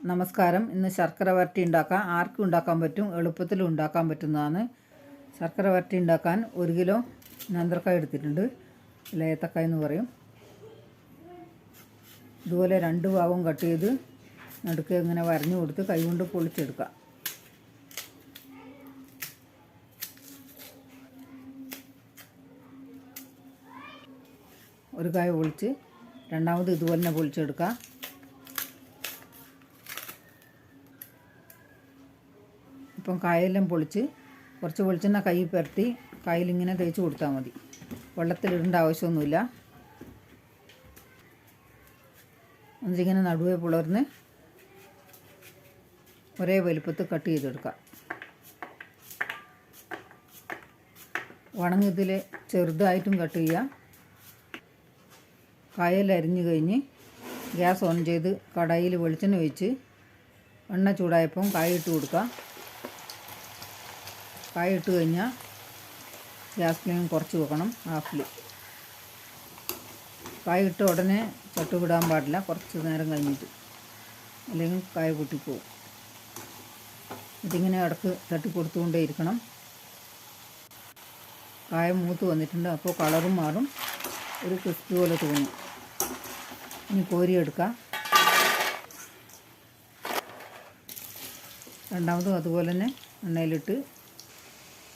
നമസ്കാരം. ഇന്ന് ശർക്കര വരട്ടി ഉണ്ടാക്കാം. ആർക്കും ഉണ്ടാക്കാൻ പറ്റും, എളുപ്പത്തിൽ ഉണ്ടാക്കാൻ പറ്റുന്നതാണ്. ശർക്കര വരട്ടി ഉണ്ടാക്കാൻ 1 കിലോ നേന്ത്രക്കായ എടുത്തിട്ടുണ്ട്, ഏത്തക്കായ എന്ന് പറയും. ഇതുപോലെ 2 ഭാഗവും കട്ട് ചെയ്ത് നടുക്ക് ഇങ്ങനെ വരഞ്ഞു കൊടുത്ത് കൈകൊണ്ട് പൊളിച്ചെടുക്കാം. ഒരു കായ പൊളിച്ച് രണ്ടാമത് ഇതുപോലെ തന്നെ പൊളിച്ചെടുക്കാം. ഇപ്പം കായെല്ലാം പൊളിച്ച് കുറച്ച് വെളിച്ചെണ്ണ കൈ പുരട്ടി കായലിങ്ങനെ തേച്ച് കൊടുത്താൽ മതി. വെള്ളത്തിലിടേണ്ട ആവശ്യമൊന്നുമില്ല. എന്നിട്ടിങ്ങനെ നടുവേ പുളർന്ന് ഒരേ വലുപ്പത്തിൽ കട്ട് ചെയ്തെടുക്കാം. വേണമെങ്കിൽ ഇതിൽ ചെറുതായിട്ടും കട്ട് ചെയ്യുക. കായെല്ലാം അരിഞ്ഞ് കഴിഞ്ഞ് ഗ്യാസ് ഓൺ ചെയ്ത് കടായിൽ വെളിച്ചെണ്ണ ഒഴിച്ച് എണ്ണ ചൂടായപ്പം കായ ഇട്ട് കൊടുക്കുക. കായ ഇട്ട് കഴിഞ്ഞാൽ ഗ്യാസ് ഫ്ലെയിം കുറച്ച് വെക്കണം, ഹാഫിൽ. കായ ഇട്ട ഉടനെ ചട്ട് വിടാൻ പാടില്ല, കുറച്ച് നേരം കഴിഞ്ഞിട്ട്, അല്ലെങ്കിൽ കായ പൊട്ടിപ്പോവും. ഇതിങ്ങനെ ഇടക്ക് തട്ടി കൊടുത്തുകൊണ്ടേ ഇരിക്കണം. കായ മൂത്ത് വന്നിട്ടുണ്ട്, അപ്പോൾ കളറും മാറും, ഒരു ക്രിസ്പി പോലെ തോന്നും. ഇനി കോരിയെടുക്കാം. രണ്ടാമതും അതുപോലെ തന്നെ എണ്ണയിലിട്ട്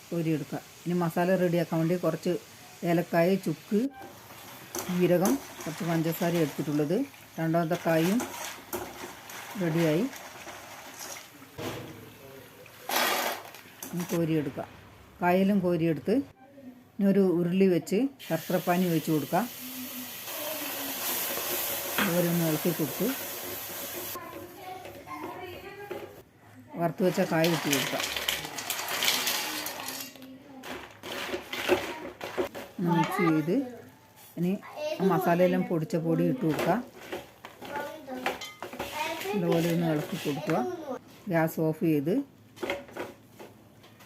കോരിയെടുക്കുക. ഇനി മസാല റെഡിയാക്കാൻ വേണ്ടി കുറച്ച് ഏലക്കായ, ചുക്ക്, ജീരകം, കുറച്ച് പഞ്ചസാര എടുത്തിട്ടുള്ളത്. രണ്ടാമത്തെ കായും റെഡിയായി. ഇനി കോരിയെടുക്കുക. കായലും കോരിയെടുത്ത് ഇനി ഒരു ഉരുളി വെച്ച് ശർക്കരപ്പാനി ഒഴിച്ച് കൊടുക്കുക. അതുപോലെ ഒന്ന് ഇളക്കി കൊടുത്ത് വറുത്ത് വെച്ച കായ ഇട്ട് കൊടുക്കുക. മിക്സ് ചെയ്ത് ഇനി മസാലയെല്ലാം പൊടിച്ച പൊടി ഇട്ട് കൊടുക്കുക. അതുപോലെ ഒന്ന് ഇളക്കി കൊടുക്കുക. ഗ്യാസ് ഓഫ് ചെയ്ത്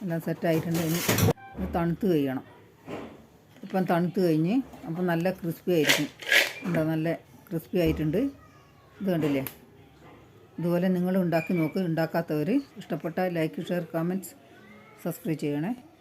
എല്ലാം സെറ്റായിട്ടുണ്ട്. ഇനി തണുത്ത് കഴിയണം. ഇപ്പം തണുത്ത് കഴിഞ്ഞ് അപ്പം നല്ല ക്രിസ്പി ആയിരിക്കും. എന്താ നല്ല ക്രിസ്പി ആയിട്ടുണ്ട്. ഇത് കണ്ടില്ലേ? ഇതുപോലെ നിങ്ങൾ ഉണ്ടാക്കി നോക്ക്. ഉണ്ടാക്കാത്തവർ ഇഷ്ടപ്പെട്ടാൽ ലൈക്ക്, ഷെയർ, കമൻറ്റ്സ്, സബ്സ്ക്രൈബ് ചെയ്യണേ.